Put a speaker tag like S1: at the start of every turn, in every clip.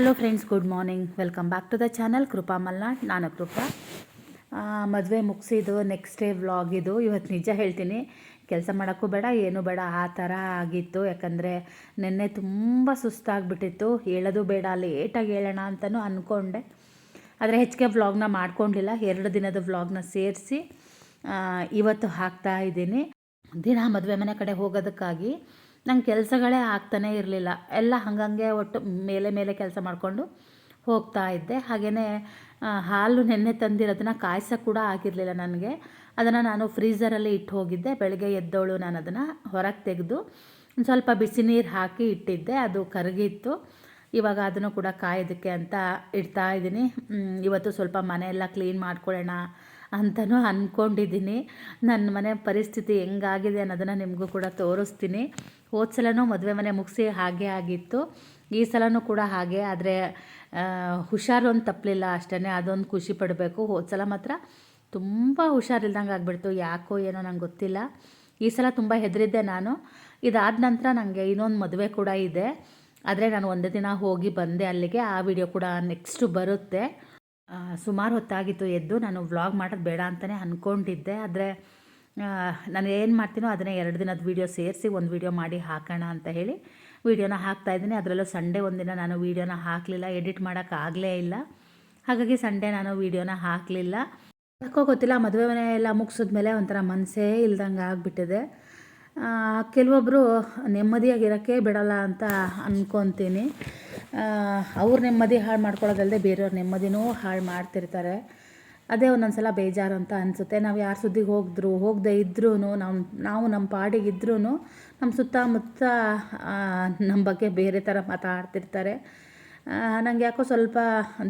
S1: Hello friends, good morning. Welcome back to the channel Krupa Malnad. ನಾನು ಕೃಪಾ. ಮದುವೆ ಮುಗಿಸಿದ್ದು next day vlog ಇದು. ಇವತ್ತು ನಿಜ ಹೇಳ್ತೀನಿ, ಕೆಲಸ ಮಾಡೋಕ್ಕೂ ಬೇಡ, ಏನೂ ಬೇಡ, ಆ ಥರ ಆಗಿತ್ತು. ಯಾಕಂದರೆ ನಿನ್ನೆ ತುಂಬ ಸುಸ್ತಾಗಿಬಿಟ್ಟಿತ್ತು. ಹೇಳೋದು ಬೇಡ, ಲೇಟಾಗಿ ಹೇಳೋಣ ಅಂತಲೂ ಅಂದ್ಕೊಂಡೆ. ಆದರೆ ಹೆಚ್ಚಿಗೆ ವ್ಲಾಗ್ನ ಮಾಡ್ಕೊಂಡಿಲ್ಲ. 2 ದಿನದ ವ್ಲಾಗ್ನ ಸೇರಿಸಿ ಇವತ್ತು ಹಾಕ್ತಾ ಇದ್ದೀನಿ. ದಿನ ಮದುವೆ ಮನೆ ಕಡೆ ಹೋಗೋದಕ್ಕಾಗಿ ನಂಗೆ ಕೆಲಸಗಳೇ ಆಗ್ತಾನೇ ಇರಲಿಲ್ಲ. ಎಲ್ಲ ಹಾಗಂಗೆ ಒಟ್ಟು ಮೇಲೆ ಕೆಲಸ ಮಾಡಿಕೊಂಡು ಹೋಗ್ತಾ ಇದ್ದೆ. ಹಾಗೆಯೇ ಹಾಲು ನೆನ್ನೆ ತಂದಿರೋದನ್ನು ಕಾಯ್ಸೋಕ್ಕೆ ಕೂಡ ಆಗಿರಲಿಲ್ಲ ನನಗೆ. ಅದನ್ನು ನಾನು ಫ್ರೀಝರಲ್ಲಿ ಇಟ್ಟು ಹೋಗಿದ್ದೆ. ಬೆಳಗ್ಗೆ ಎದ್ದವಳು ನಾನು ಅದನ್ನು ಹೊರಗೆ ತೆಗೆದು ಒಂದು ಸ್ವಲ್ಪ ಬಿಸಿ ನೀರು ಹಾಕಿ ಇಟ್ಟಿದ್ದೆ. ಅದು ಕರಗಿತ್ತು. ಇವಾಗ ಅದನ್ನು ಕೂಡ ಕಾಯೋದಕ್ಕೆ ಅಂತ ಇಡ್ತಾ ಇದ್ದೀನಿ. ಇವತ್ತು ಸ್ವಲ್ಪ ಮನೆಯೆಲ್ಲ ಕ್ಲೀನ್ ಮಾಡ್ಕೊಳ್ಳೋಣ ಅಂತಲೂ ಅಂದ್ಕೊಂಡಿದ್ದೀನಿ. ನನ್ನ ಮನೆ ಪರಿಸ್ಥಿತಿ ಹೆಂಗಾಗಿದೆ ಅನ್ನೋದನ್ನು ನಿಮಗೂ ಕೂಡ ತೋರಿಸ್ತೀನಿ. ಹೋದ ಸಲನೂ ಮದುವೆ ಮನೆ ಮುಗಿಸಿ ಹಾಗೆ ಆಗಿತ್ತು, ಈ ಸಲನೂ ಕೂಡ ಹಾಗೆ. ಆದರೆ ಹುಷಾರು ಒಂದು ತಪ್ಪಲಿಲ್ಲ ಅಷ್ಟೇ, ಅದೊಂದು ಖುಷಿ ಪಡಬೇಕು. ಹೋದ ಸಲ ಮಾತ್ರ ತುಂಬ ಹುಷಾರಿಲ್ದಂಗೆ ಆಗಿಬಿಡ್ತು. ಯಾಕೋ ಏನೋ ನಂಗೆ ಗೊತ್ತಿಲ್ಲ. ಈ ಸಲ ತುಂಬ ಹೆದರಿದ್ದೆ ನಾನು. ಇದಾದ ನಂತರ ನನಗೆ ಇನ್ನೊಂದು ಮದುವೆ ಕೂಡ ಇದೆ. ಆದರೆ ನಾನು ಒಂದು ದಿನ ಹೋಗಿ ಬಂದೆ ಅಲ್ಲಿಗೆ. ಆ ವಿಡಿಯೋ ಕೂಡ ನೆಕ್ಸ್ಟು ಬರುತ್ತೆ. ಸುಮಾರು ಹೊತ್ತಾಗಿತ್ತು ಎದ್ದು. ನಾನು ವ್ಲಾಗ್ ಮಾಡೋದು ಬೇಡ ಅಂತಲೇ ಅಂದ್ಕೊಂಡಿದ್ದೆ. ಆದರೆ ನಾನು ಏನು ಮಾಡ್ತೀನೋ ಅದನ್ನೇ 2 ದಿನದ ವೀಡಿಯೋ ಸೇರಿಸಿ ಒಂದು ವೀಡಿಯೋ ಮಾಡಿ ಹಾಕೋಣ ಅಂತ ಹೇಳಿ ವೀಡಿಯೋನ ಹಾಕ್ತಾಯಿದ್ದೀನಿ. ಅದರಲ್ಲೂ ಸಂಡೇ ಒಂದಿನ ನಾನು ವೀಡಿಯೋನ ಹಾಕಲಿಲ್ಲ, ಎಡಿಟ್ ಮಾಡೋಕ್ಕಾಗಲೇ ಇಲ್ಲ. ಹಾಗಾಗಿ ಸಂಡೇ ನಾನು ವೀಡಿಯೋನ ಹಾಕಲಿಲ್ಲ. ಯಾಕೋ ಗೊತ್ತಿಲ್ಲ, ಮದುವೆ ಮನೆ ಎಲ್ಲ ಮುಗಿಸಿದ್ಮೇಲೆ ಒಂಥರ ಮನಸ್ಸೇ ಇಲ್ದಂಗೆ ಆಗಿಬಿಟ್ಟಿದೆ. ಕೆಲವೊಬ್ಬರು ನೆಮ್ಮದಿಯಾಗಿರೋಕ್ಕೆ ಬಿಡಲ್ಲ ಅಂತ ಅಂದ್ಕೊತೀನಿ. ಅವ್ರ ನೆಮ್ಮದಿ ಹಾಳು ಮಾಡ್ಕೊಳ್ಳೋದಲ್ಲದೆ ಬೇರೆಯವ್ರ ನೆಮ್ಮದಿನೂ ಹಾಳು ಮಾಡ್ತಿರ್ತಾರೆ. ಅದೇ ಒಂದೊಂದು ಸಲ ಬೇಜಾರು ಅಂತ ಅನಿಸುತ್ತೆ. ನಾವು ಯಾರ ಸುದ್ದಿಗೆ ಹೋಗದೆ ಇದ್ರೂ, ನಾವು ನಮ್ಮ ಪಾಡಿಗಿದ್ರೂ ನಮ್ಮ ಸುತ್ತಮುತ್ತ ನಮ್ಮ ಬಗ್ಗೆ ಬೇರೆ ಥರ ಮಾತಾಡ್ತಿರ್ತಾರೆ. ನನಗೆ ಯಾಕೋ ಸ್ವಲ್ಪ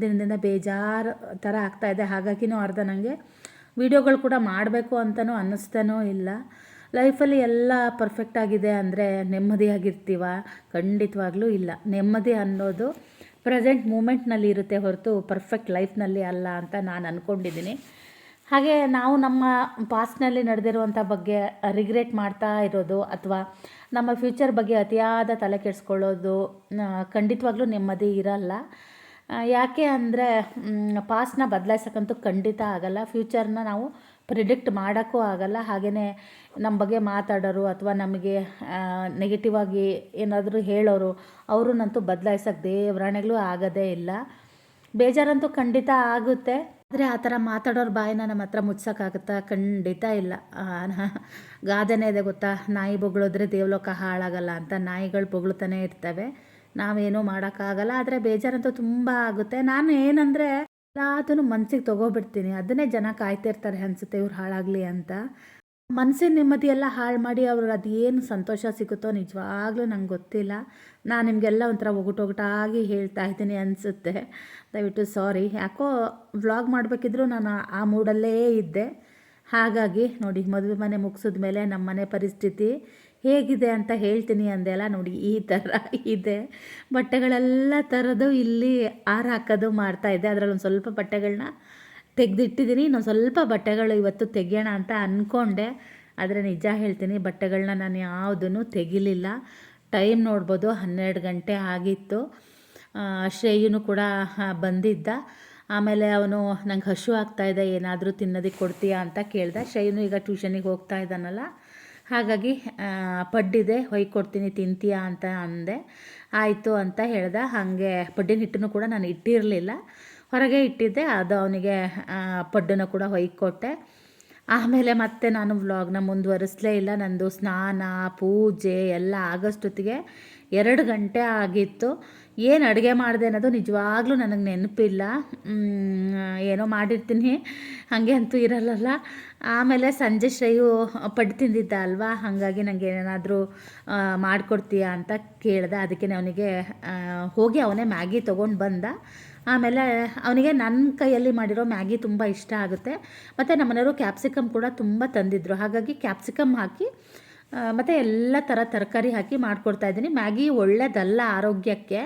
S1: ದಿನದಿಂದ ಬೇಜಾರು ಥರ ಆಗ್ತಾಯಿದೆ. ಹಾಗಾಗಿನೂ ಅರ್ಧ ನನಗೆ ವೀಡಿಯೋಗಳು ಕೂಡ ಮಾಡಬೇಕು ಅಂತಲೂ ಅನ್ನಿಸ್ತಾನೂ ಇಲ್ಲ. ಲೈಫಲ್ಲಿ ಎಲ್ಲ ಪರ್ಫೆಕ್ಟಾಗಿದೆ ಅಂದರೆ ನೆಮ್ಮದಿಯಾಗಿರ್ತೀವ? ಖಂಡಿತವಾಗ್ಲೂ ಇಲ್ಲ. ನೆಮ್ಮದಿ ಅನ್ನೋದು ಪ್ರೆಸೆಂಟ್ ಮೂಮೆಂಟ್ನಲ್ಲಿ ಇರುತ್ತೆ ಹೊರತು ಪರ್ಫೆಕ್ಟ್ ಲೈಫ್ನಲ್ಲಿ ಅಲ್ಲ ಅಂತ ನಾನು ಅಂದ್ಕೊಂಡಿದ್ದೀನಿ. ಹಾಗೆ ನಾವು ನಮ್ಮ ಪಾಸ್ಟ್ನಲ್ಲಿ ನಡೆದಿರುವಂಥ ಬಗ್ಗೆ ರಿಗ್ರೆಟ್ ಮಾಡ್ತಾ ಇರೋದು ಅಥವಾ ನಮ್ಮ ಫ್ಯೂಚರ್ ಬಗ್ಗೆ ಅತಿಯಾದ ತಲೆ ಕೆಡಿಸ್ಕೊಳ್ಳೋದು ಖಂಡಿತವಾಗ್ಲೂ ನೆಮ್ಮದಿ ಇರಲ್ಲ. ಯಾಕೆ ಅಂದರೆ ಪಾಸ್ಟ್ನ ಬದಲಾಯಿಸೋಕ್ಕಂತೂ ಖಂಡಿತ ಆಗಲ್ಲ. ಫ್ಯೂಚರ್ನ ನಾವು ಪ್ರಿಡಿಕ್ಟ್ ಮಾಡೋಕ್ಕೂ ಆಗಲ್ಲ. ಹಾಗೆಯೇ ನಮ್ಮ ಬಗ್ಗೆ ಮಾತಾಡೋರು ಅಥವಾ ನಮಗೆ ನೆಗೆಟಿವ್ ಆಗಿ ಏನಾದರೂ ಹೇಳೋರು ಅವ್ರನ್ನಂತೂ ಬದಲಾಯಿಸೋಕ್ಕೆ ದೇವರಾಣೆಗಳು ಆಗೋದೇ ಇಲ್ಲ. ಬೇಜಾರಂತೂ ಖಂಡಿತ ಆಗುತ್ತೆ. ಆದರೆ ಆ ಥರ ಮಾತಾಡೋರು ಬಾಯಿನ ನಮ್ಮ ಹತ್ರ ಮುಚ್ಸೋಕ್ಕಾಗುತ್ತಾ? ಖಂಡಿತ ಇಲ್ಲ. ಗಾದೆನೇ ಇದೆ ಗೊತ್ತಾ, ನಾಯಿ ಬೊಗಳಿದ್ರೆ ದೇವಲೋಕ ಹಾಳಾಗಲ್ಲ ಅಂತ. ನಾಯಿಗಳು ಬೊಗಳ್ತಾನೆ ಇರ್ತವೆ, ನಾವೇನೂ ಮಾಡೋಕ್ಕಾಗಲ್ಲ. ಆದರೆ ಬೇಜಾರಂತೂ ತುಂಬ ಆಗುತ್ತೆ. ನಾನು ಏನಂದರೆ ಎಲ್ಲದನ್ನು ಮನಸ್ಸಿಗೆ ತೊಗೊಬಿಡ್ತೀನಿ. ಅದನ್ನೇ ಜನ ಕಾಯ್ತಿರ್ತಾರೆ ಅನಿಸುತ್ತೆ, ಇವ್ರು ಹಾಳಾಗಲಿ ಅಂತ. ಮನಸ್ಸಿನ ನೆಮ್ಮದಿ ಎಲ್ಲ ಹಾಳು ಮಾಡಿ ಅವ್ರಿಗೆ ಅದೇನು ಸಂತೋಷ ಸಿಗುತ್ತೋ ನಿಜವಾಗ್ಲೂ ನಂಗೆ ಗೊತ್ತಿಲ್ಲ. ನಾನು ನಿಮಗೆಲ್ಲ ಒಂಥರ ಒಗಟಾಗಿ ಹೇಳ್ತಾ ಇದ್ದೀನಿ ಅನಿಸುತ್ತೆ. ದಯವಿಟ್ಟು ಸಾರಿ. ಯಾಕೋ ವ್ಲಾಗ್ ಮಾಡಬೇಕಿದ್ರೂ ನಾನು ಆ ಮೂಡಲ್ಲೇ ಇದ್ದೆ. ಹಾಗಾಗಿ ನೋಡಿ, ಮದುವೆ ಮನೆ ಮುಗಿಸಿದ ಮೇಲೆ ನಮ್ಮ ಮನೆ ಪರಿಸ್ಥಿತಿ ಹೇಗಿದೆ ಅಂತ ಹೇಳ್ತೀನಿ ಅಂದೆಲ್ಲ. ನೋಡಿ, ಈ ಥರ ಇದೆ. ಬಟ್ಟೆಗಳೆಲ್ಲ ಥರದ್ದು ಇಲ್ಲಿ ಹಾಕೋದು ಮಾಡ್ತಾಯಿದ್ದೆ. ಅದರಲ್ಲಿ ಒಂದು ಸ್ವಲ್ಪ ಬಟ್ಟೆಗಳನ್ನ ತೆಗೆದಿಟ್ಟಿದ್ದೀನಿ. ಇನ್ನೊಂದು ಸ್ವಲ್ಪ ಬಟ್ಟೆಗಳು ಇವತ್ತು ತೆಗೆಯೋಣ ಅಂತ ಅಂದ್ಕೊಂಡೆ. ಆದರೆ ನಿಜ ಹೇಳ್ತೀನಿ, ಬಟ್ಟೆಗಳನ್ನ ನಾನು ಯಾವುದೂ ತೆಗಿಲಿಲ್ಲ. ಟೈಮ್ ನೋಡ್ಬೋದು, 12 ಗಂಟೆ ಆಗಿತ್ತು. ಶ್ರೇಯನು ಕೂಡ ಬಂದಿದ್ದ. ಆಮೇಲೆ ಅವನು ನಂಗೆ ಹಶು ಆಗ್ತಾಯಿದೆ, ಏನಾದರೂ ತಿನ್ನೋದಕ್ಕೆ ಕೊಡ್ತೀಯಾ ಅಂತ ಕೇಳ್ದೆ. ಶ್ರೇಯನು ಈಗ ಟ್ಯೂಷನಿಗೆ ಹೋಗ್ತಾ ಇದ್ದಾನಲ್ಲ, ಹಾಗಾಗಿ ಪಡ್ಡಿದೆ, ಹೊಯ್ಕೊಡ್ತೀನಿ, ತಿಂತೀಯಾ ಅಂತ ಅಂದೆ. ಆಯಿತು ಅಂತ ಹೇಳ್ದೆ. ಹಾಗೆ ಪಡ್ಡಿನ ಹಿಟ್ಟನ್ನು ಕೂಡ ನಾನು ಇಟ್ಟಿರಲಿಲ್ಲ, ಹೊರಗೆ ಇಟ್ಟಿದ್ದೆ. ಅದು ಅವನಿಗೆ ಪಡ್ಡನ್ನು ಕೂಡ ಹೊಯ್ಕೊಟ್ಟೆ. ಆಮೇಲೆ ಮತ್ತೆ ನಾನು ವ್ಲಾಗ್ನ ಮುಂದುವರಿಸಲೇ ಇಲ್ಲ. ನಂದು ಸ್ನಾನ ಪೂಜೆ ಎಲ್ಲ ಆಗೋಷ್ಟೊತ್ತಿಗೆ 2 ಗಂಟೆ ಆಗಿತ್ತು. ಏನು ಅಡುಗೆ ಮಾಡಿದೆ ಅನ್ನೋದು ನಿಜವಾಗ್ಲೂ ನನಗೆ ನೆನಪಿಲ್ಲ. ಏನೋ ಮಾಡಿರ್ತೀನಿ, ಹಾಗೆ ಅಂತೂ ಇರಲ್ಲ. ಆಮೇಲೆ ಸಂಜೆ ಶ್ರೇಯು ಪಡ್ಡು ತಿಂದಿದ್ದ ಅಲ್ವಾ, ಹಾಗಾಗಿ ನನಗೆ ಏನಾದರೂ ಮಾಡಿಕೊಡ್ತೀಯಾ ಅಂತ ಕೇಳ್ದೆ. ಅದಕ್ಕೆ ಅವನಿಗೆ ಹೋಗಿ ಅವನೇ ಮ್ಯಾಗಿ ತೊಗೊಂಡು ಬಂದ. ಆಮೇಲೆ ಅವನಿಗೆ ನನ್ನ ಕೈಯಲ್ಲಿ ಮಾಡಿರೋ ಮ್ಯಾಗಿ ತುಂಬ ಇಷ್ಟ ಆಗುತ್ತೆ. ಮತ್ತು ನಮ್ಮನೆಯವರು ಕ್ಯಾಪ್ಸಿಕಮ್ ಕೂಡ ತುಂಬ ತಂದಿದ್ದರು. ಹಾಗಾಗಿ ಕ್ಯಾಪ್ಸಿಕಮ್ ಹಾಕಿ ಮತ್ತು ಎಲ್ಲ ಥರ ತರಕಾರಿ ಹಾಕಿ ಮಾಡಿಕೊಡ್ತಾಯಿದ್ದೀನಿ. ಮ್ಯಾಗಿ ಒಳ್ಳೆಯದಲ್ಲ ಆರೋಗ್ಯಕ್ಕೆ,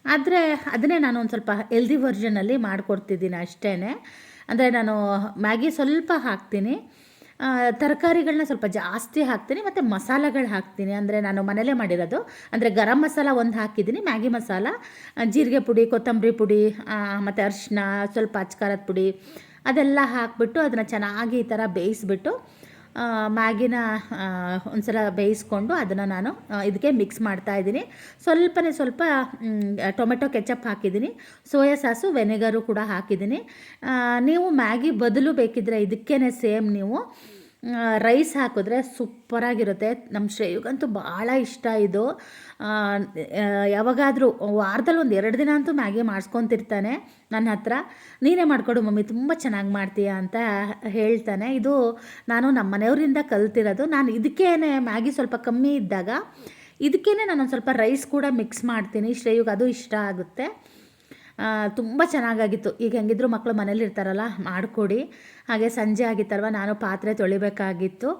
S1: ಆದರೆ ಅದನ್ನೇ ನಾನು ಒಂದು ಸ್ವಲ್ಪ ಹೆಲ್ದಿ ವರ್ಷನಲ್ಲಿ ಮಾಡಿಕೊಡ್ತಿದ್ದೀನಿ ಅಷ್ಟೇ. ಅಂದರೆ ನಾನು ಮ್ಯಾಗಿ ಸ್ವಲ್ಪ ಹಾಕ್ತೀನಿ, ತರಕಾರಿಗಳನ್ನ ಸ್ವಲ್ಪ ಜಾಸ್ತಿ ಹಾಕ್ತೀನಿ ಮತ್ತು ಮಸಾಲೆಗಳು ಹಾಕ್ತೀನಿ. ಅಂದರೆ ನಾನು ಮನೇಲೇ ಮಾಡಿರೋದು. ಅಂದರೆ ಗರಂ ಮಸಾಲ ಒಂದು ಹಾಕಿದ್ದೀನಿ, ಮ್ಯಾಗಿ ಮಸಾಲ, ಜೀರಿಗೆ ಪುಡಿ, ಕೊತ್ತಂಬರಿ ಪುಡಿ, ಮತ್ತು ಅರಿಶಿನ, ಸ್ವಲ್ಪ ಅಚ್ಕಾರದ ಪುಡಿ ಅದೆಲ್ಲ ಹಾಕಿಬಿಟ್ಟು ಅದನ್ನು ಚೆನ್ನಾಗಿ ಈ ಥರ ಬೇಯಿಸ್ಬಿಟ್ಟು ಮ್ಯಾಗಿನ ಒಂದು ಸಲ ಬೇಯಿಸ್ಕೊಂಡು ಅದನ್ನು ನಾನು ಇದಕ್ಕೆ ಮಿಕ್ಸ್ ಮಾಡ್ತಾಯಿದ್ದೀನಿ. ಸ್ವಲ್ಪ ಟೊಮೆಟೊ ಕೆಚಪ್ ಹಾಕಿದ್ದೀನಿ, ಸೋಯಾ ಸಾಸು, ವೆನಿಗರು ಕೂಡ ಹಾಕಿದ್ದೀನಿ. ನೀವು ಮ್ಯಾಗಿ ಬದಲು ಬೇಕಿದ್ದರೆ ಇದಕ್ಕೇ ಸೇಮ್ ನೀವು ರೈಸ್ ಹಾಕಿದ್ರೆ ಸೂಪರಾಗಿರುತ್ತೆ. ನಮ್ಮ ಶ್ರೇಯುಗಂತೂ ಭಾಳ ಇಷ್ಟ ಇದು. ಯಾವಾಗಾದರೂ ವಾರದಲ್ಲಿ ಒಂದು 2 ದಿನ ಅಂತೂ ಮ್ಯಾಗಿ ಮಾಡಿಸ್ಕೊತಿರ್ತಾನೆ ನನ್ನ ಹತ್ರ. ನೀನೇ ಮಾಡಿಕೊಡು ಮಮ್ಮಿ, ತುಂಬ ಚೆನ್ನಾಗಿ ಮಾಡ್ತೀಯ ಅಂತ ಹೇಳ್ತಾನೆ. ಇದು ನಾನು ನಮ್ಮ ಮನೆಯವರಿಂದ ಕಲ್ತಿರೋದು. ನಾನು ಇದಕ್ಕೇ ಮ್ಯಾಗಿ ಸ್ವಲ್ಪ ಕಮ್ಮಿ ಇದ್ದಾಗ ಇದಕ್ಕೇ ನಾನೊಂದು ಸ್ವಲ್ಪ ರೈಸ್ ಕೂಡ ಮಿಕ್ಸ್ ಮಾಡ್ತೀನಿ. ಶ್ರೇಯುಗೆ ಅದು ಇಷ್ಟ ಆಗುತ್ತೆ. ತುಂಬ ಚೆನ್ನಾಗಾಗಿತ್ತು. ಈಗ ಹೆಂಗಿದ್ರು ಮಕ್ಕಳು ಮನೇಲಿ ಇರ್ತಾರಲ್ಲ, ಮಾಡಿಕೊಡಿ. ಹಾಗೆ ಸಂಜೆ ಆಗಿತ್ತಲ್ವ, ನಾನು ಪಾತ್ರೆ ತೊಳಿಬೇಕಾಗಿತ್ತು.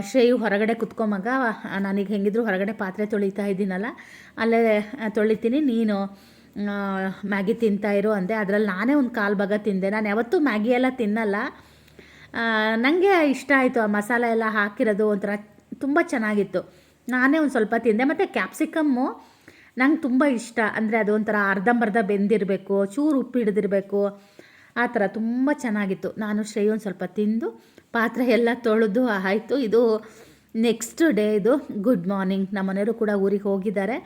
S1: ಶ್ರೇಯು ಹೊರಗಡೆ ಕುತ್ಕೊಂಬಾಗ ನಾನೀಗ ಹೆಂಗಿದ್ರು ಹೊರಗಡೆ ಪಾತ್ರೆ ತೊಳಿತಾ ಇದ್ದೀನಲ್ಲ, ಅಲ್ಲೇ ತೊಳಿತೀನಿ, ನೀನು ಮ್ಯಾಗಿ ತಿಂತಾಯಿರು ಅಂದೆ. ಅದರಲ್ಲಿ ನಾನೇ ಒಂದು 1/4 ಭಾಗ ತಿಂದೆ. ನಾನು ಯಾವತ್ತೂ ಮ್ಯಾಗಿ ಎಲ್ಲ ತಿನ್ನಲ್ಲ. ನನಗೆ ಇಷ್ಟ ಆಯಿತು ಆ ಮಸಾಲೆ ಎಲ್ಲ ಹಾಕಿರೋದು, ಒಂಥರ ತುಂಬ ಚೆನ್ನಾಗಿತ್ತು. ನಾನೇ ಒಂದು ಸ್ವಲ್ಪ ತಿಂದೆ. ಮತ್ತು ಕ್ಯಾಪ್ಸಿಕಮ್ಮು ನಂಗೆ ತುಂಬ ಇಷ್ಟ. ಅಂದರೆ ಅದು ಒಂಥರ ಅರ್ಧಂಬರ್ಧ ಬೆಂದಿರಬೇಕು, ಚೂರು ಉಪ್ಪು ಹಿಡಿದಿರಬೇಕು, ಆ ಥರ ತುಂಬ ಚೆನ್ನಾಗಿತ್ತು. ನಾನು ಶ್ರೇಯು ಒಂದು ಸ್ವಲ್ಪ ತಿಂದು ಪಾತ್ರೆ ಎಲ್ಲ ತೊಳೆದು ಆಯಿತು. ಇದು ನೆಕ್ಸ್ಟ್ ಡೇ, ಇದು ಗುಡ್ ಮಾರ್ನಿಂಗ್. ನಮ್ಮ ಮನೆಯವರು ಕೂಡ ಊರಿಗೆ ಹೋಗಿದ್ದಾರೆ.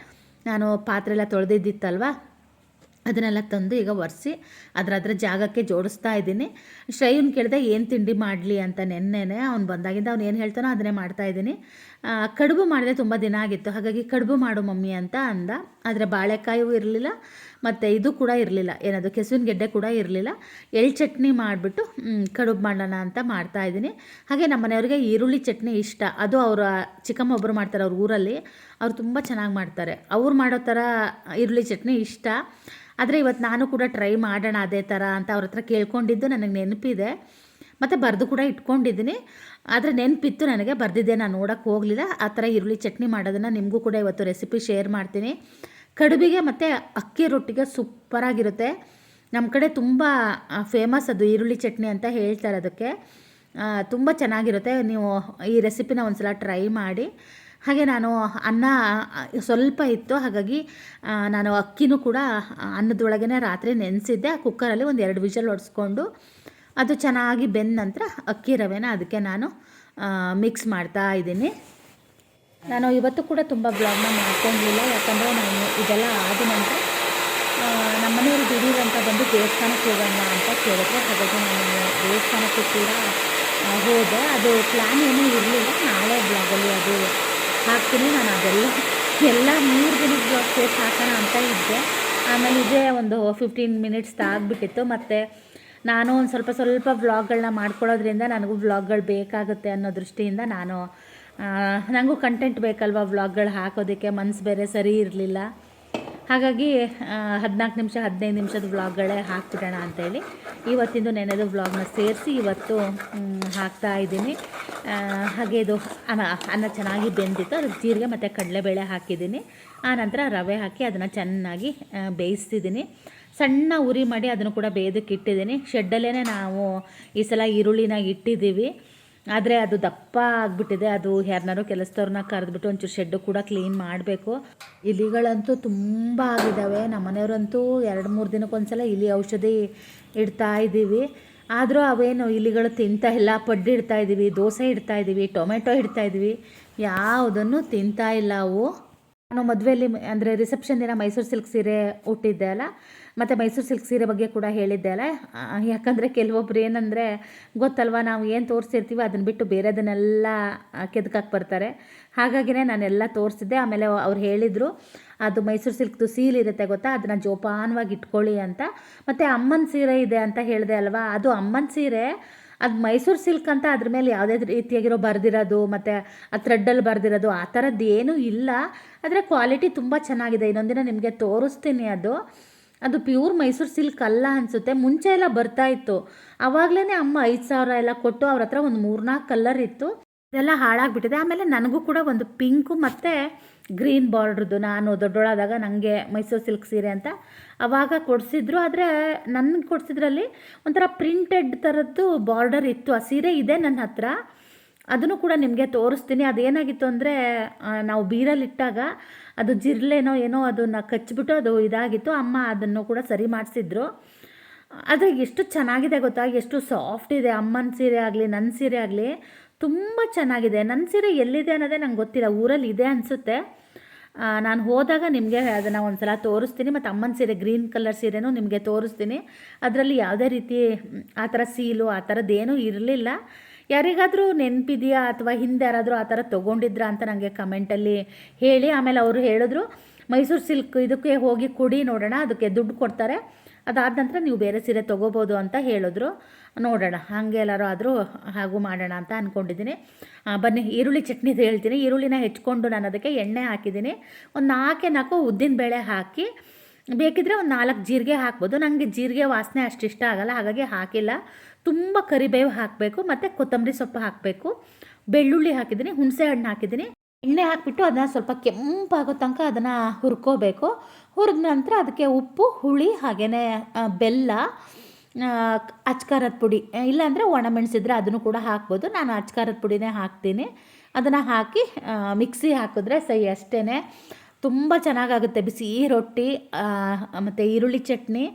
S1: ನಾನು ಪಾತ್ರೆ ಎಲ್ಲ ತೊಳೆದಿದ್ದಿತ್ತಲ್ವ, ಅದನ್ನೆಲ್ಲ ತಂದು ಈಗ ಒರೆಸಿ ಅದರ ಜಾಗಕ್ಕೆ ಜೋಡಿಸ್ತಾ ಇದ್ದೀನಿ. ಶ್ರೇಯುನ್ ಕೇಳಿದೆ ಏನು ತಿಂಡಿ ಮಾಡಲಿ ಅಂತ. ನೆನ್ನೆನೆ ಅವ್ನು ಬಂದಾಗಿಂದ ಅವ್ನು ಏನು ಹೇಳ್ತಾನೋ ಅದನ್ನೇ ಮಾಡ್ತಾಯಿದ್ದೀನಿ. ಕಡುಬು ಮಾಡಿದೆ, ತುಂಬ ದಿನ ಆಗಿತ್ತು, ಹಾಗಾಗಿ ಕಡುಬು ಮಾಡು ಮಮ್ಮಿ ಅಂತ ಅಂದ. ಆದರೆ ಬಾಳೆಕಾಯೂ ಇರಲಿಲ್ಲ ಮತ್ತು ಇದು ಕೂಡ ಇರಲಿಲ್ಲ, ಏನದು ಕೆಸುವಿನ ಗೆಡ್ಡೆ ಕೂಡ ಇರಲಿಲ್ಲ. ಎಳ್ಳು ಚಟ್ನಿ ಮಾಡಿಬಿಟ್ಟು ಕಡುಬು ಮಾಡೋಣ ಅಂತ ಮಾಡ್ತಾಯಿದ್ದೀನಿ. ಹಾಗೆ ನಮ್ಮ ಮನೆಯವ್ರಿಗೆ ಈರುಳ್ಳಿ ಚಟ್ನಿ ಇಷ್ಟ. ಅದು ಅವರ ಚಿಕ್ಕಮ್ಮ ಒಬ್ಬರು ಮಾಡ್ತಾರೆ ಅವ್ರ ಊರಲ್ಲಿ, ಅವ್ರು ತುಂಬ ಚೆನ್ನಾಗಿ ಮಾಡ್ತಾರೆ. ಅವ್ರು ಮಾಡೋ ಥರ ಈರುಳ್ಳಿ ಚಟ್ನಿ ಇಷ್ಟ. ಆದರೆ ಇವತ್ತು ನಾನು ಕೂಡ ಟ್ರೈ ಮಾಡೋಣ ಅದೇ ಥರ ಅಂತ ಅವ್ರ ಹತ್ರ ಕೇಳ್ಕೊಂಡಿದ್ದು ನನಗೆ ನೆನಪಿದೆ. ಮತ್ತು ಬರೆದು ಕೂಡ ಇಟ್ಕೊಂಡಿದ್ದೀನಿ. ಆದರೆ ನೆನಪಿತ್ತು ನನಗೆ, ಬರೆದಿದ್ದೆ, ನಾನು ನೋಡೋಕ್ಕೆ ಹೋಗಲಿಲ್ಲ. ಆ ಥರ ಈರುಳ್ಳಿ ಚಟ್ನಿ ಮಾಡೋದನ್ನು ನಿಮಗೂ ಕೂಡ ಇವತ್ತು ರೆಸಿಪಿ ಶೇರ್ ಮಾಡ್ತೀನಿ. ಕಡುಬಿಗೆ ಮತ್ತು ಅಕ್ಕಿ ರೊಟ್ಟಿಗೆ ಸೂಪರಾಗಿರುತ್ತೆ. ನಮ್ಮ ಕಡೆ ತುಂಬ ಫೇಮಸ್ ಅದು ಈರುಳ್ಳಿ ಚಟ್ನಿ ಅಂತ ಹೇಳ್ತಾರೆ ಅದಕ್ಕೆ. ತುಂಬ ಚೆನ್ನಾಗಿರುತ್ತೆ. ನೀವು ಈ ರೆಸಿಪಿನ ಒಂದು ಸಲ ಟ್ರೈ ಮಾಡಿ. ಹಾಗೆ ನಾನು ಅನ್ನ ಸ್ವಲ್ಪ ಇತ್ತು, ಹಾಗಾಗಿ ನಾನು ಅಕ್ಕಿನೂ ಕೂಡ ಅನ್ನದೊಳಗೇ ರಾತ್ರಿ ನೆನೆಸಿದ್ದೆ. ಕುಕ್ಕರಲ್ಲಿ ಒಂದು 2 ವಿಷಲ್ ಹೊಡೆಸ್ಕೊಂಡು ಅದು ಚೆನ್ನಾಗಿ ಬೆಂದ ನಂತರ ಅಕ್ಕಿ ರವೆನ ಅದಕ್ಕೆ ನಾನು ಮಿಕ್ಸ್ ಮಾಡ್ತಾ ಇದ್ದೀನಿ. ನಾನು ಇವತ್ತು ಕೂಡ ತುಂಬ ಬ್ಲಾಗ್ನ ಮಾಡ್ಕೊಂಡಿಲ್ಲ, ಯಾಕಂದರೆ ನಾನು ಇದೆಲ್ಲ ಆದ ನಂತರ ನಮ್ಮ ಮನೆಯವರು ದಿಢೀರ್ ಅಂತ ಬಂದು ದೇವಸ್ಥಾನಕ್ಕೆ ಹೋಗೋಣ ಅಂತ ಕೇಳಿದ್ರೆ, ಹಾಗಾಗಿ ನಾನು ದೇವಸ್ಥಾನಕ್ಕೂ ಕೂಡ ಹೋದೆ. ಅದು ಪ್ಲ್ಯಾನ್ ಏನೂ ಇರಲಿಲ್ಲ. ನಾಳೆ ಬ್ಲಾಗಲ್ಲಿ ಅದು ಹಾಕ್ತೀನಿ. ನಾನು ಅದೆಲ್ಲ 3 ದಿನದ ಬ್ಲಾಗ್ ಸೇರಿ ಹಾಕೋಣ ಅಂತ ಇದ್ದೆ. ಆಮೇಲೆ ಇದೇ ಒಂದು 15 ಮಿನಿಟ್ಸ್ ಆಗಿಬಿಟ್ಟಿತ್ತು. ಮತ್ತು ನಾನು ಒಂದು ಸ್ವಲ್ಪ ವ್ಲಾಗ್ಗಳನ್ನ ಮಾಡ್ಕೊಳ್ಳೋದ್ರಿಂದ ನನಗೂ ವ್ಲಾಗ್ಗಳು ಬೇಕಾಗುತ್ತೆ ಅನ್ನೋ ದೃಷ್ಟಿಯಿಂದ ನನಗೂ ಕಂಟೆಂಟ್ ಬೇಕಲ್ವ ವ್ಲಾಗ್ಗಳು ಹಾಕೋದಕ್ಕೆ. ಮನಸ್ಸು ಬೇರೆ ಸರಿ ಇರಲಿಲ್ಲ. ಹಾಗಾಗಿ 14 ನಿಮಿಷ 15 ನಿಮಿಷದ ವ್ಲಾಗ್ಗಳೇ ಹಾಕ್ಬಿಡೋಣ ಅಂತೇಳಿ ಇವತ್ತಿಂದು ನೆನೆದು ವ್ಲಾಗ್ನ ಸೇರಿಸಿ ಇವತ್ತು ಹಾಕ್ತಾ ಇದ್ದೀನಿ. ಹಾಗೆ ಇದು ಅನ್ನ ಚೆನ್ನಾಗಿ ಬೆಂದಿತ್ತು, ಅದಕ್ಕೆ ಜೀರಿಗೆ ಮತ್ತು ಕಡಲೆಬೇಳೆ ಹಾಕಿದ್ದೀನಿ. ಆನಂತರ ರವೆ ಹಾಕಿ ಅದನ್ನು ಚೆನ್ನಾಗಿ ಬೇಯಿಸ್ತಿದ್ದೀನಿ. ಸಣ್ಣ ಉರಿ ಮಾಡಿ ಅದನ್ನು ಕೂಡ ಬೇಯೋದಕ್ಕೆ ಇಟ್ಟಿದ್ದೀನಿ. ಶೆಡ್ಡಲ್ಲೇ ನಾವು ಈ ಸಲ ಈರುಳ್ಳಿನ ಇಟ್ಟಿದ್ದೀವಿ. ಆದರೆ ಅದು ದಪ್ಪ ಆಗಿಬಿಟ್ಟಿದೆ. ಅದು ಯಾರನ್ನಾರು ಕೆಲಸದವ್ರನ್ನ ಕರೆದ್ಬಿಟ್ಟು ಒಂಚೂರು ಶೆಡ್ಡು ಕೂಡ ಕ್ಲೀನ್ ಮಾಡಬೇಕು. ಇಲಿಗಳಂತೂ ತುಂಬ ಆಗಿದ್ದಾವೆ. ನಮ್ಮ ಮನೆಯವರಂತೂ 2-3 ದಿನಕ್ಕೊಂದ್ಸಲ ಇಲಿ ಔಷಧಿ ಇಡ್ತಾ ಇದ್ದೀವಿ. ಆದರೂ ಅವೇನು ಇಲಿಗಳು ತಿಂತಾ ಇಲ್ಲ. ಪಡ್ಡು ಇಡ್ತಾ ಇದ್ದೀವಿ, ದೋಸೆ ಇಡ್ತಾ ಇದ್ದೀವಿ, ಟೊಮೆಟೊ ಇಡ್ತಾ ಇದ್ದೀವಿ, ಯಾವುದನ್ನು ತಿಂತಾ ಇಲ್ಲ ಅವು. ನಾನು ಮದುವೆಯಲ್ಲಿ ಅಂದರೆ ರಿಸೆಪ್ಷನ್ ದಿನ ಮೈಸೂರು ಸಿಲ್ಕ್ ಸೀರೆ ಉಟ್ಟಿದ್ದೆ ಅಲ್ಲ, ಮತ್ತು ಮೈಸೂರು ಸಿಲ್ಕ್ ಸೀರೆ ಬಗ್ಗೆ ಕೂಡ ಹೇಳಿದ್ದೆ ಅಲ್ಲ. ಯಾಕಂದರೆ ಕೆಲವೊಬ್ರು ಏನಂದರೆ ಗೊತ್ತಲ್ವ, ನಾವು ಏನು ತೋರಿಸಿರ್ತೀವಿ ಅದನ್ನು ಬಿಟ್ಟು ಬೇರೆದನ್ನೆಲ್ಲ ಕೆದಕಕ್ಕೆ ಬರ್ತಾರೆ. ಹಾಗಾಗಿನೇ ನಾನೆಲ್ಲ ತೋರಿಸಿದ್ದೆ. ಆಮೇಲೆ ಅವ್ರು ಹೇಳಿದರು, ಅದು ಮೈಸೂರು ಸಿಲ್ಕ್ದು ಸೀಲ್ ಇರುತ್ತೆ ಗೊತ್ತಾ, ಅದನ್ನು ಜೋಪಾನವಾಗಿ ಇಟ್ಕೊಳ್ಳಿ ಅಂತ. ಮತ್ತು ಅಮ್ಮನ ಸೀರೆ ಇದೆ ಅಂತ ಹೇಳಿದೆ ಅಲ್ವಾ, ಅದು ಅಮ್ಮನ ಸೀರೆ, ಅದು ಮೈಸೂರು ಸಿಲ್ಕ್ ಅಂತ ಅದ್ರ ಮೇಲೆ ಯಾವುದೇ ರೀತಿಯಾಗಿರೋ ಬರೆದಿರೋದು ಮತ್ತು ಆ ಥ್ರೆಡ್ಡಲ್ಲಿ ಬರೆದಿರೋದು ಆ ಥರದ್ದು ಏನೂ ಇಲ್ಲ. ಆದರೆ ಕ್ವಾಲಿಟಿ ತುಂಬ ಚೆನ್ನಾಗಿದೆ. ಇನ್ನೊಂದಿನ ನಿಮಗೆ ತೋರಿಸ್ತೀನಿ. ಅದು ಪ್ಯೂರ್ ಮೈಸೂರು ಸಿಲ್ಕ್ ಅಲ್ಲ ಅನಿಸುತ್ತೆ. ಮುಂಚೆ ಎಲ್ಲ ಬರ್ತಾಯಿತ್ತು. ಆವಾಗಲೇ ಅಮ್ಮ 5,000 ಎಲ್ಲ ಕೊಟ್ಟು ಅವ್ರ ಹತ್ರ ಒಂದು 3-4 ಕಲರ್ ಇತ್ತು, ಇದೆಲ್ಲ ಹಾಳಾಗಿಬಿಟ್ಟಿದೆ. ಆಮೇಲೆ ನನಗೂ ಕೂಡ ಒಂದು ಪಿಂಕು ಮತ್ತು ಗ್ರೀನ್ ಬಾರ್ಡ್ರದ್ದು. ನಾನು ದೊಡ್ಡೋಳಾದಾಗ ನನಗೆ ಮೈಸೂರು ಸಿಲ್ಕ್ ಸೀರೆ ಅಂತ ಆವಾಗ ಕೊಡಿಸಿದ್ರು. ಆದರೆ ನನಗೆ ಕೊಡಿಸಿದ್ರಲ್ಲಿ ಒಂಥರ ಪ್ರಿಂಟೆಡ್ ಥರದ್ದು ಬಾರ್ಡರ್ ಇತ್ತು. ಆ ಸೀರೆ ಇದೆ ನನ್ನ ಹತ್ರ, ಅದನ್ನು ಕೂಡ ನಿಮಗೆ ತೋರಿಸ್ತೀನಿ. ಅದೇನಾಗಿತ್ತು ಅಂದರೆ ನಾವು ಬೀರಲ್ಲಿಟ್ಟಾಗ ಅದು ಜಿರ್ಲೆನೋ ಏನೋ ಅದನ್ನು ಕಚ್ಚಿಬಿಟ್ಟು ಅದು ಇದಾಗಿತ್ತು. ಅಮ್ಮ ಅದನ್ನು ಕೂಡ ಸರಿ ಮಾಡಿಸಿದ್ರು. ಆದರೆ ಎಷ್ಟು ಚೆನ್ನಾಗಿದೆ ಗೊತ್ತಾ, ಎಷ್ಟು ಸಾಫ್ಟ್ ಇದೆ. ಅಮ್ಮನ ಸೀರೆ ಆಗಲಿ ನನ್ನ ಸೀರೆ ಆಗಲಿ ತುಂಬ ಚೆನ್ನಾಗಿದೆ. ನನ್ನ ಸೀರೆ ಎಲ್ಲಿದೆ ಅನ್ನೋದೇ ನಂಗೆ ಗೊತ್ತಿಲ್ಲ, ಊರಲ್ಲಿ ಇದೆ ಅನಿಸುತ್ತೆ. ನಾನು ಹೋದಾಗ ನಿಮಗೆ ಅದನ್ನು ಒಂದು ಸಲ ತೋರಿಸ್ತೀನಿ. ಮತ್ತು ಅಮ್ಮನ ಸೀರೆ ಗ್ರೀನ್ ಕಲರ್ ಸೀರೆನೂ ನಿಮಗೆ ತೋರಿಸ್ತೀನಿ. ಅದರಲ್ಲಿ ಯಾವುದೇ ರೀತಿ ಆ ಥರ ಸೀಲು ಆ ಥರದ್ದೇನೂ ಇರಲಿಲ್ಲ. ಯಾರಿಗಾದರೂ ನೆನಪಿದೆಯಾ ಅಥವಾ ಹಿಂದೆ ಯಾರಾದರೂ ಆ ಥರ ತೊಗೊಂಡಿದ್ರಾ ಅಂತ ನನಗೆ ಕಮೆಂಟಲ್ಲಿ ಹೇಳಿ. ಆಮೇಲೆ ಅವರು ಹೇಳಿದ್ರು ಮೈಸೂರು ಸಿಲ್ಕ್ ಇದಕ್ಕೆ ಹೋಗಿ ಕೊಡಿ ನೋಡೋಣ, ಅದಕ್ಕೆ ದುಡ್ಡು ಕೊಡ್ತಾರೆ, ಅದಾದ ನಂತರ ನೀವು ಬೇರೆ ಸೀರೆ ತೊಗೋಬೋದು ಅಂತ ಹೇಳಿದ್ರು. ನೋಡೋಣ, ಹಾಗೆ ಎಲ್ಲರೂ ಆದರೂ ಹಾಗೂ ಮಾಡೋಣ ಅಂತ ಅಂದ್ಕೊಂಡಿದ್ದೀನಿ. ಬನ್ನಿ ಈರುಳ್ಳಿ ಚಟ್ನಿದು ಹೇಳ್ತೀನಿ. ಈರುಳ್ಳಿನ ಹೆಚ್ಕೊಂಡು ನಾನು ಅದಕ್ಕೆ ಎಣ್ಣೆ ಹಾಕಿದ್ದೀನಿ. ಒಂದು 4 ಉದ್ದಿನಬೇಳೆ ಹಾಕಿ, ಬೇಕಿದ್ರೆ ಒಂದು 4 ಜೀರಿಗೆ ಹಾಕ್ಬೋದು. ನನಗೆ ಜೀರಿಗೆ ವಾಸನೆ ಅಷ್ಟು ಇಷ್ಟ ಆಗಲ್ಲ, ಹಾಗಾಗಿ ಹಾಕಿಲ್ಲ. ತುಂಬ ಕರಿಬೇವು ಹಾಕಬೇಕು ಮತ್ತು ಕೊತ್ತಂಬರಿ ಸೊಪ್ಪು ಹಾಕಬೇಕು. ಬೆಳ್ಳುಳ್ಳಿ ಹಾಕಿದ್ದೀನಿ, ಹುಣಸೆ ಹಣ್ಣು ಹಾಕಿದ್ದೀನಿ. ಎಣ್ಣೆ ಹಾಕಿಬಿಟ್ಟು ಅದನ್ನು ಸ್ವಲ್ಪ ಕೆಂಪಾಗೋ ತನಕ ಅದನ್ನು ಹುರ್ಕೋಬೇಕು. ಹುರಿದ ನಂತರ ಅದಕ್ಕೆ ಉಪ್ಪು, ಹುಳಿ, ಹಾಗೆಯೇ ಬೆಲ್ಲ, ಅಚ್ಕಾರದ ಪುಡಿ, ಇಲ್ಲಾಂದರೆ ಒಣಮೆಣಸಿದ್ರೆ ಅದನ್ನು ಕೂಡ ಹಾಕ್ಬೋದು. ನಾನು ಅಚ್ಕಾರದ ಪುಡಿನೇ ಹಾಕ್ತೀನಿ. ಅದನ್ನು ಹಾಕಿ ಮಿಕ್ಸಿ ಹಾಕಿದ್ರೆ ಸೈ ಅಷ್ಟೇ. ತುಂಬ ಚೆನ್ನಾಗಾಗುತ್ತೆ. ಬಿಸಿ ರೊಟ್ಟಿ ಮತ್ತು ಈರುಳ್ಳಿ ಚಟ್ನಿ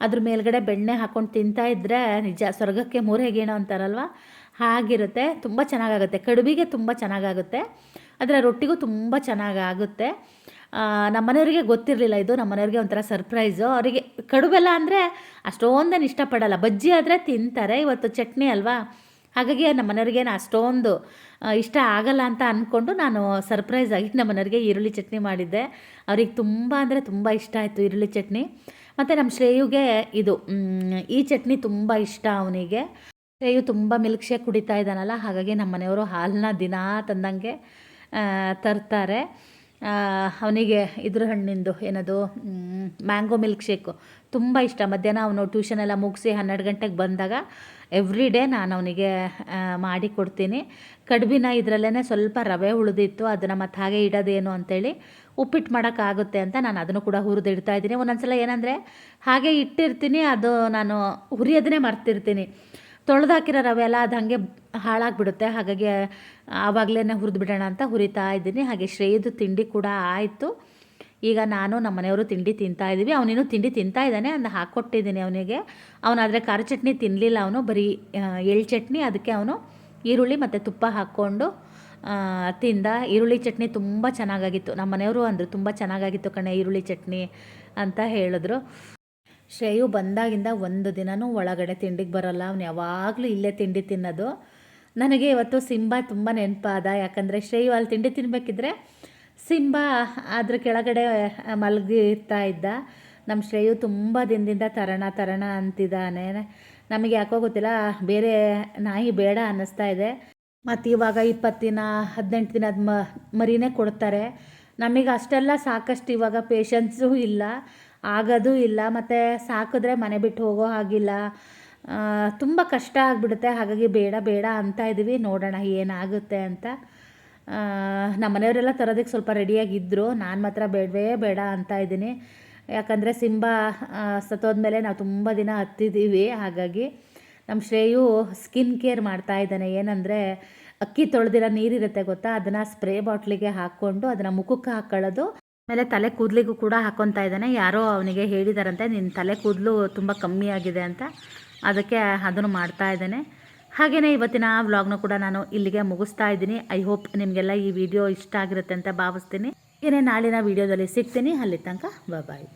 S1: ಅದ್ರ ಮೇಲ್ಗಡೆ ಬೆಣ್ಣೆ ಹಾಕ್ಕೊಂಡು ತಿಂತಾಯಿದ್ರೆ ನಿಜ ಸ್ವರ್ಗಕ್ಕೆ 3 ಹೆಗೇಣು ಅಂತಾರಲ್ವ, ಹಾಗಿರುತ್ತೆ. ತುಂಬ ಚೆನ್ನಾಗಾಗುತ್ತೆ. ಕಡುಬಿಗೆ ತುಂಬ ಚೆನ್ನಾಗಾಗುತ್ತೆ, ಅದರ ರೊಟ್ಟಿಗೂ ತುಂಬ ಚೆನ್ನಾಗಾಗುತ್ತೆ. ನಮ್ಮ ಮನೆಯವರಿಗೆ ಗೊತ್ತಿರಲಿಲ್ಲ ಇದು. ನಮ್ಮ ಮನೆಯವ್ರಿಗೆ ಒಂಥರ ಸರ್ಪ್ರೈಸು. ಅವರಿಗೆ ಕಡುಬೆಲ್ಲ ಅಂದರೆ ಅಷ್ಟೊಂದೇನು ಇಷ್ಟಪಡಲ್ಲ. ಬಜ್ಜಿ ಆದರೆ ತಿಂತಾರೆ, ಇವತ್ತು ಚಟ್ನಿ ಅಲ್ವಾ, ಹಾಗಾಗಿ ನಮ್ಮ ಮನೆಯವ್ರಿಗೇನು ಅಷ್ಟೊಂದು ಇಷ್ಟ ಆಗಲ್ಲ ಅಂತ ಅಂದ್ಕೊಂಡು ನಾನು ಸರ್ಪ್ರೈಸ್ ಆಗಿ ನಮ್ಮ ಮನೆಯವ್ರಿಗೆ ಈರುಳ್ಳಿ ಚಟ್ನಿ ಮಾಡಿದ್ದೆ. ಅವ್ರಿಗೆ ತುಂಬ ಅಂದರೆ ತುಂಬ ಇಷ್ಟ ಆಯಿತು ಈರುಳ್ಳಿ ಚಟ್ನಿ. ಮತ್ತು ನಮ್ಮ ಶ್ರೇಯುಗೆ ಇದು ಈ ಚಟ್ನಿ ತುಂಬ ಇಷ್ಟ ಅವನಿಗೆ. ಶ್ರೇಯು ತುಂಬ ಮಿಲ್ಕ್ ಶೇಕ್ ಕುಡಿತಾ ಇದ್ದಾನಲ್ಲ, ಹಾಗಾಗಿ ನಮ್ಮ ಮನೆಯವರು ಹಾಲನ್ನ ದಿನ ತಂದಂಗೆ ತರ್ತಾರೆ. ಅವನಿಗೆ ಇದ್ರ ಹಣ್ಣಿಂದು ಏನದು ಮ್ಯಾಂಗೋ ಮಿಲ್ಕ್ ಶೇಕು ತುಂಬ ಇಷ್ಟ. ಮಧ್ಯಾಹ್ನ ಅವನು ಟ್ಯೂಷನ್ ಎಲ್ಲ ಮುಗಿಸಿ 12 ಗಂಟೆಗೆ ಬಂದಾಗ ಎವ್ರಿ ಡೇ ನಾನು ಅವನಿಗೆ ಮಾಡಿ ಕೊಡ್ತೀನಿ. ಕಡುಬಿನ ಇದರಲ್ಲೇ ಸ್ವಲ್ಪ ರವೆ ಉಳಿದಿತ್ತು, ಅದನ್ನು ಮತ್ತು ಹಾಗೆ ಇಡೋದೇನು ಅಂಥೇಳಿ ಉಪ್ಪಿಟ್ಟು ಮಾಡೋಕ್ಕಾಗುತ್ತೆ ಅಂತ ನಾನು ಅದನ್ನು ಕೂಡ ಹುರಿದಿಡ್ತಾ ಇದ್ದೀನಿ. ಒಂದೊಂದ್ಸಲ ಏನಂದರೆ ಹಾಗೆ ಇಟ್ಟಿರ್ತೀನಿ, ಅದು ನಾನು ಹುರಿಯೋದನ್ನೇ ಮರ್ತಿರ್ತೀನಿ. ತೊಳೆದಾಕಿರೋ ರವೆ ಎಲ್ಲ ಅದು ಹಾಗೆ ಹಾಳಾಗಿಬಿಡುತ್ತೆ, ಹಾಗಾಗಿ ಆವಾಗಲೇ ಹುರಿದ್ಬಿಡೋಣ ಅಂತ ಹುರಿತಾ ಇದ್ದೀನಿ. ಹಾಗೆ ಶ್ರೇಯದು ತಿಂಡಿ ಕೂಡ ಆಯಿತು. ಈಗ ನಾನು ನಮ್ಮ ಮನೆಯವರು ತಿಂಡಿ ತಿಂತಾಯಿದ್ದೀವಿ. ಅವನಿನ್ನೂ ತಿಂಡಿ ತಿಂತಾ ಇದ್ದಾನೆ, ಅಂದು ಹಾಕ್ಕೊಟ್ಟಿದ್ದೀನಿ ಅವನಿಗೆ. ಅವನಾದರೆ ಖಾರ ಚಟ್ನಿ ತಿನ್ನಲಿಲ್ಲ, ಅವನು ಬರೀ ಎಳ್ಳು ಚಟ್ನಿ, ಅದಕ್ಕೆ ಅವನು ಈರುಳ್ಳಿ ಮತ್ತು ತುಪ್ಪ ಹಾಕ್ಕೊಂಡು ತಿಂದ. ಈರುಳ್ಳಿ ಚಟ್ನಿ ತುಂಬ ಚೆನ್ನಾಗಾಗಿತ್ತು. ನಮ್ಮ ಮನೆಯವರು ಅಂದರು ತುಂಬ ಚೆನ್ನಾಗಾಗಿತ್ತು ಕಣೆ ಈರುಳ್ಳಿ ಚಟ್ನಿ ಅಂತ ಹೇಳಿದ್ರು. ಶ್ರೇಯು ಬಂದಾಗಿಂದ ಒಂದು ದಿನವೂ ಒಳಗಡೆ ತಿಂಡಿಗೆ ಬರೋಲ್ಲ, ಅವನು ಯಾವಾಗಲೂ ಇಲ್ಲೇ ತಿಂಡಿ ತಿನ್ನೋದು. ನನಗೆ ಇವತ್ತು ಸಿಂಬಾ ತುಂಬ ನೆನಪಾದ. ಯಾಕಂದರೆ ಶ್ರೇಯು ಅಲ್ಲಿ ತಿಂಡಿ ತಿನ್ನಬೇಕಿದ್ರೆ ಸಿಂಬಾ ಅದ್ರ ಕೆಳಗಡೆ ಮಲಗಿರ್ತಾ ಇದ್ದ. ನಮ್ಮ ಶ್ರೇಯು ತುಂಬ ದಿನದಿಂದ ತರಣ ಅಂತಿದ್ದಾನೆ. ನಮಗೆ ಯಾಕೋ ಗೊತ್ತಿಲ್ಲ, ಬೇರೆ ನಾಯಿ ಬೇಡ ಅನ್ನಿಸ್ತಾ ಇದೆ. ಮತ್ತು ಇವಾಗ 20 ದಿನ 18 ದಿನದ ಮರಿನೇ ಕೊಡ್ತಾರೆ. ನಮಗೆ ಅಷ್ಟೆಲ್ಲ ಸಾಕಷ್ಟು ಇವಾಗ ಪೇಷನ್ಸು ಇಲ್ಲ, ಆಗೋದು ಇಲ್ಲ. ಮತ್ತು ಸಾಕಿದ್ರೆ ಮನೆ ಬಿಟ್ಟು ಹೋಗೋ ಹಾಗಿಲ್ಲ, ತುಂಬ ಕಷ್ಟ ಆಗಿಬಿಡುತ್ತೆ. ಹಾಗಾಗಿ ಬೇಡ ಅಂತ ಇದ್ದೀವಿ. ನೋಡೋಣ ಏನಾಗುತ್ತೆ ಅಂತ. ನಮ್ಮ ಮನೆಯವರೆಲ್ಲ ತರೋದಕ್ಕೆ ಸ್ವಲ್ಪ ರೆಡಿಯಾಗಿದ್ದರು. ನಾನು ಮಾತ್ರ ಬೇಡ ಅಂತ ಇದ್ದೀನಿ. ಯಾಕಂದರೆ ಸಿಂಬಾ ಸತ್ತೋದ್ಮೇಲೆ ನಾವು ತುಂಬ ದಿನ ಹತ್ತಿದ್ದೀವಿ. ಹಾಗಾಗಿ ನಮ್ಮ ಶ್ರೇಯು ಸ್ಕಿನ್ ಕೇರ್ ಮಾಡ್ತಾ ಇದ್ದಾನೆ. ಏನಂದರೆ ಅಕ್ಕಿ ತೊಳೆದಿರೋ ನೀರಿರುತ್ತೆ ಗೊತ್ತಾ, ಅದನ್ನು ಸ್ಪ್ರೇ ಬಾಟ್ಲಿಗೆ ಹಾಕ್ಕೊಂಡು ಅದನ್ನು ಮುಖಕ್ಕೆ ಹಾಕ್ಕೊಳ್ಳೋದು. ಆಮೇಲೆ ತಲೆ ಕೂದಲಿಗೂ ಕೂಡ ಹಾಕ್ಕೊತಾ ಇದ್ದಾನೆ. ಯಾರೋ ಅವನಿಗೆ ಹೇಳಿದಾರಂತೆ, ನಿನ್ನ ತಲೆ ಕೂದಲು ತುಂಬ ಕಮ್ಮಿ ಆಗಿದೆ ಅಂತ, ಅದಕ್ಕೆ ಅದನ್ನು ಮಾಡ್ತಾ ಇದ್ದಾನೆ. ಹಾಗೆಯೇ ಇವತ್ತಿನ ವ್ಲಾಗ್ನ ಕೂಡ ನಾನು ಇಲ್ಲಿಗೆ ಮುಗಿಸ್ತಾ ಇದ್ದೀನಿ. ಐ ಹೋಪ್ ನಿಮಗೆಲ್ಲ ಈ ವಿಡಿಯೋ ಇಷ್ಟ ಆಗಿರುತ್ತೆ ಅಂತ ಭಾವಿಸ್ತೀನಿ. ಏನೇ ನಾಳಿನ ವಿಡಿಯೋದಲ್ಲಿ ಸಿಗ್ತೀನಿ. ಅಲ್ಲಿ ತನಕ ಬಾಯ್.